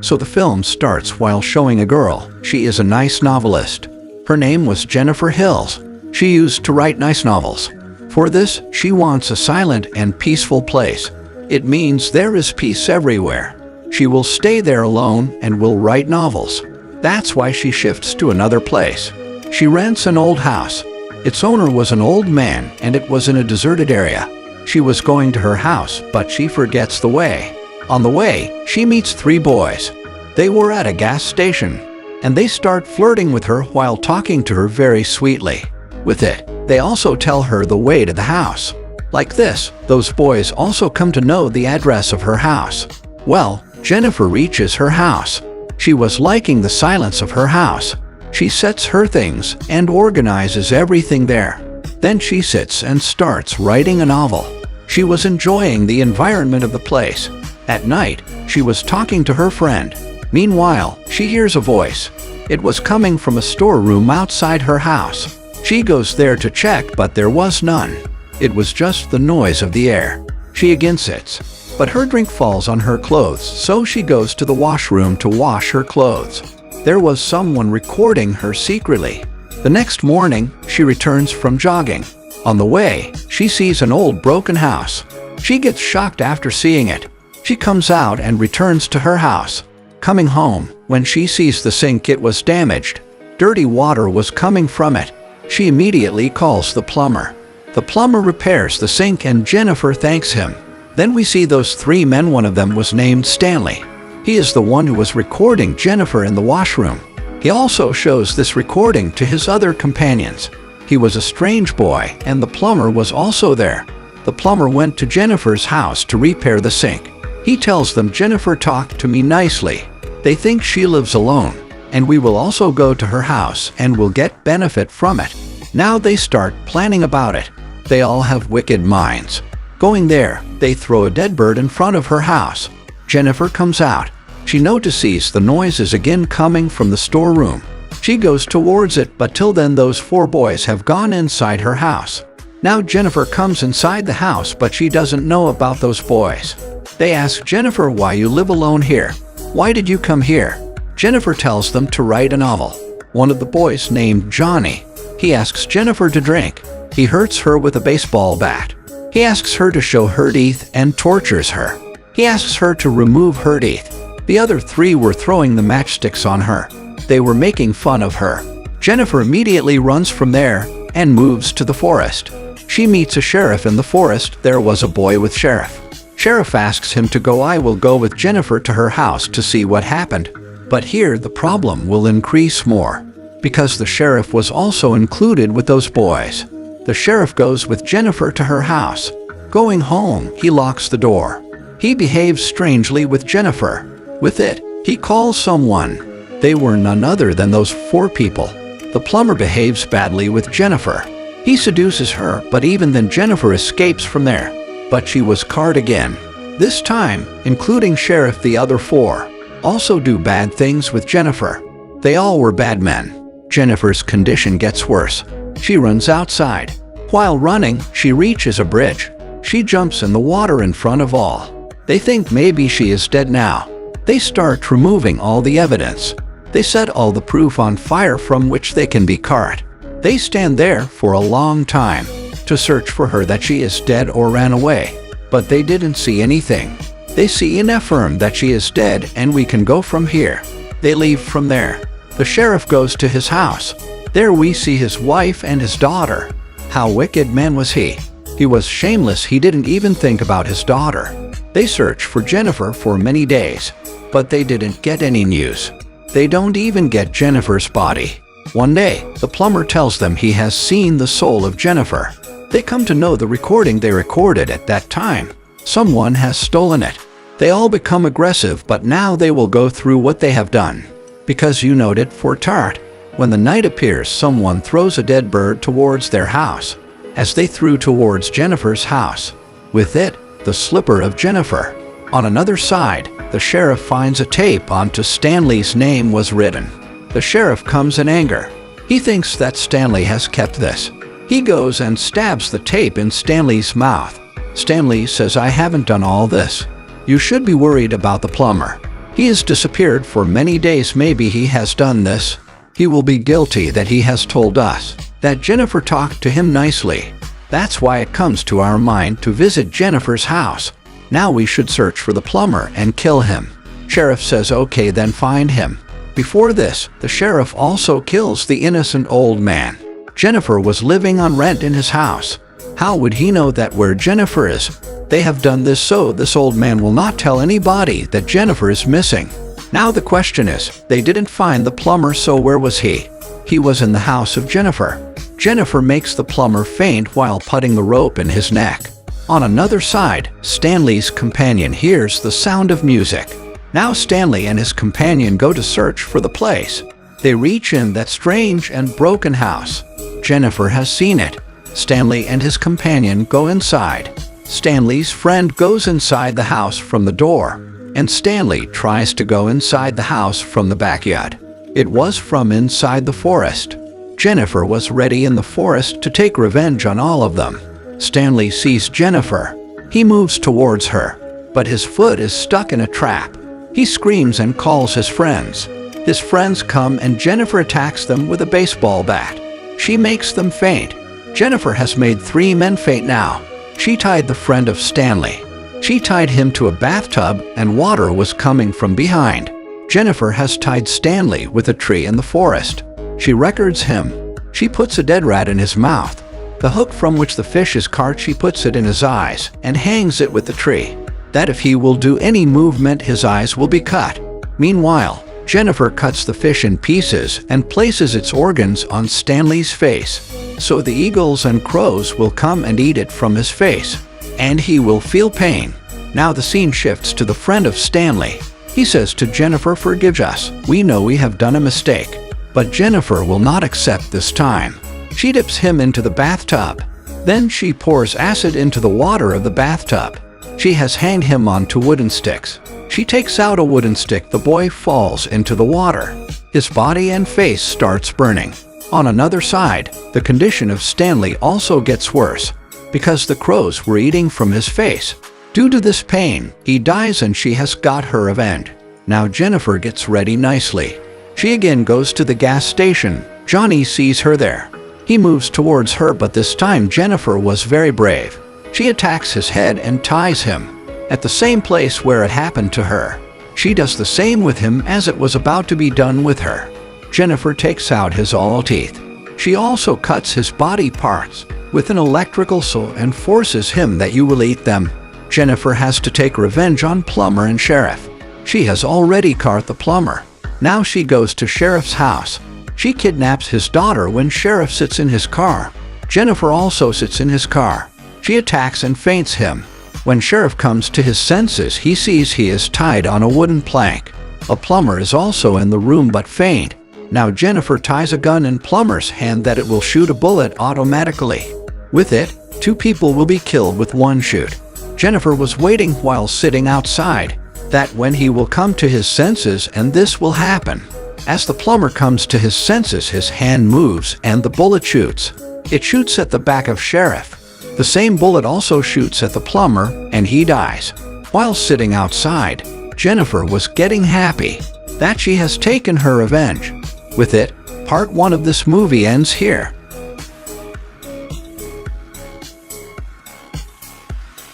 So the film starts while showing a girl. She is a nice novelist. Her name was Jennifer Hills. She used to write nice novels. For this, she wants a silent and peaceful place. It means there is peace everywhere. She will stay there alone and will write novels. That's why she shifts to another place. She rents an old house. Its owner was an old man and it was in a deserted area. She was going to her house, but she forgets the way. On the way, she meets 3 boys. They were at a gas station, and they start flirting with her while talking to her very sweetly. With it, they also tell her the way to the house. Like this, those boys also come to know the address of her house. Well, Jennifer reaches her house. She was liking the silence of her house. She sets her things and organizes everything there. Then she sits and starts writing a novel. She was enjoying the environment of the place. At night, she was talking to her friend. Meanwhile, she hears a voice. It was coming from a storeroom outside her house. She goes there to check, but there was none. It was just the noise of the air. She again sits, but her drink falls on her clothes, so she goes to the washroom to wash her clothes. There was someone recording her secretly. The next morning, she returns from jogging. On the way, she sees an old broken house. She gets shocked after seeing it. She comes out and returns to her house. Coming home, when she sees the sink, it was damaged. Dirty water was coming from it. She immediately calls the plumber. The plumber repairs the sink and Jennifer thanks him. Then we see those 3 men. One of them was named Stanley. He is the one who was recording Jennifer in the washroom. He also shows this recording to his other companions. He was a strange boy, and the plumber was also there. The plumber went to Jennifer's house to repair the sink. He tells them, Jennifer talked to me nicely. They think she lives alone, and we will also go to her house and will get benefit from it. Now they start planning about it. They all have wicked minds. Going there, they throw a dead bird in front of her house. Jennifer comes out. She notices the noises again coming from the storeroom. She goes towards it, but till then those 4 boys have gone inside her house. Now Jennifer comes inside the house, but she doesn't know about those boys. They ask Jennifer, why you live alone here? Why did you come here? Jennifer tells them to write a novel. One of the boys named Johnny. He asks Jennifer to drink. He hurts her with a baseball bat. He asks her to show her teeth and tortures her. He asks her to remove her teeth. The other 3 were throwing the matchsticks on her. They were making fun of her. Jennifer immediately runs from there and moves to the forest. She meets a sheriff in the forest. There was a boy with sheriff. Sheriff asks him to go. I will go with Jennifer to her house to see what happened. But here the problem will increase more, because the sheriff was also included with those boys. The sheriff goes with Jennifer to her house. Going home, he locks the door. He behaves strangely with Jennifer. With it, he calls someone. They were none other than those 4 people. The plumber behaves badly with Jennifer. He seduces her, but even then Jennifer escapes from there. But she was caught again. This time, including Sheriff, the other 4 also do bad things with Jennifer. They all were bad men. Jennifer's condition gets worse. She runs outside. While running, she reaches a bridge. She jumps in the water in front of all. They think maybe she is dead now. They start removing all the evidence. They set all the proof on fire from which they can be caught. They stand there for a long time to search for her, that she is dead or ran away. But they didn't see anything. They see and affirm that she is dead and we can go from here. They leave from there. The sheriff goes to his house. There we see his wife and his daughter. How wicked man was he? He was shameless. He didn't even think about his daughter. They search for Jennifer for many days, but they didn't get any news. They don't even get Jennifer's body. One day, the plumber tells them he has seen the soul of Jennifer. They come to know the recording they recorded at that time. Someone has stolen it. They all become aggressive, but now they will go through what they have done. Because you note it for Tart. When the night appears, someone throws a dead bird towards their house. As they threw towards Jennifer's house, with it, the slipper of Jennifer. On another side, the sheriff finds a tape onto Stanley's name was written. The sheriff comes in anger. He thinks that Stanley has kept this. He goes and stabs the tape in Stanley's mouth. Stanley says, I haven't done all this. You should be worried about the plumber. He has disappeared for many days. Maybe he has done this. He will be guilty that he has told us that Jennifer talked to him nicely. That's why it comes to our mind to visit Jennifer's house. Now we should search for the plumber and kill him. Sheriff says okay, then find him. Before this, the sheriff also kills the innocent old man. Jennifer was living on rent in his house. How would he know that where Jennifer is? They have done this so this old man will not tell anybody that Jennifer is missing. Now the question is, they didn't find the plumber, so where was he? He was in the house of Jennifer. Jennifer makes the plumber faint while putting the rope in his neck. On another side, Stanley's companion hears the sound of music. Now Stanley and his companion go to search for the place. They reach in that strange and broken house. Jennifer has seen it. Stanley and his companion go inside. Stanley's friend goes inside the house from the door, and Stanley tries to go inside the house from the backyard. It was from inside the forest. Jennifer was ready in the forest to take revenge on all of them. Stanley sees Jennifer. He moves towards her, but his foot is stuck in a trap. He screams and calls his friends. His friends come and Jennifer attacks them with a baseball bat. She makes them faint. Jennifer has made 3 men faint now. She tied the friend of Stanley. She tied him to a bathtub and water was coming from behind. Jennifer has tied Stanley with a tree in the forest. She records him. She puts a dead rat in his mouth. The hook from which the fish is caught, she puts it in his eyes and hangs it with the tree, that if he will do any movement, his eyes will be cut. Meanwhile, Jennifer cuts the fish in pieces and places its organs on Stanley's face, so the eagles and crows will come and eat it from his face, and he will feel pain. Now the scene shifts to the friend of Stanley. He says to Jennifer, "Forgive us. We know we have done a mistake." But Jennifer will not accept this time. She dips him into the bathtub. Then she pours acid into the water of the bathtub. She has hanged him onto wooden sticks. She takes out a wooden stick. The boy falls into the water. His body and face starts burning. On another side, the condition of Stanley also gets worse, because the crows were eating from his face. Due to this pain, he dies and she has got her revenge. Now Jennifer gets ready nicely. She again goes to the gas station. Johnny sees her there. He moves towards her, but this time Jennifer was very brave. She attacks his head and ties him at the same place where it happened to her. She does the same with him as it was about to be done with her. Jennifer takes out his all teeth. She also cuts his body parts with an electrical saw and forces him that you will eat them. Jennifer has to take revenge on plumber and sheriff. She has already caught the plumber. Now she goes to sheriff's house. She kidnaps his daughter when sheriff sits in his car. Jennifer also sits in his car. She attacks and faints him. When sheriff comes to his senses, he sees he is tied on a wooden plank. A plumber is also in the room but faint. Now Jennifer ties a gun in plumber's hand that it will shoot a bullet automatically. With it, 2 people will be killed with 1 shoot. Jennifer was waiting while sitting outside, that when he will come to his senses, and this will happen. As the plumber comes to his senses, his hand moves and the bullet shoots. It shoots at the back of sheriff. The same bullet also shoots at the plumber, and he dies. While sitting outside, Jennifer was getting happy that she has taken her revenge. With it, part 1 of this movie ends here.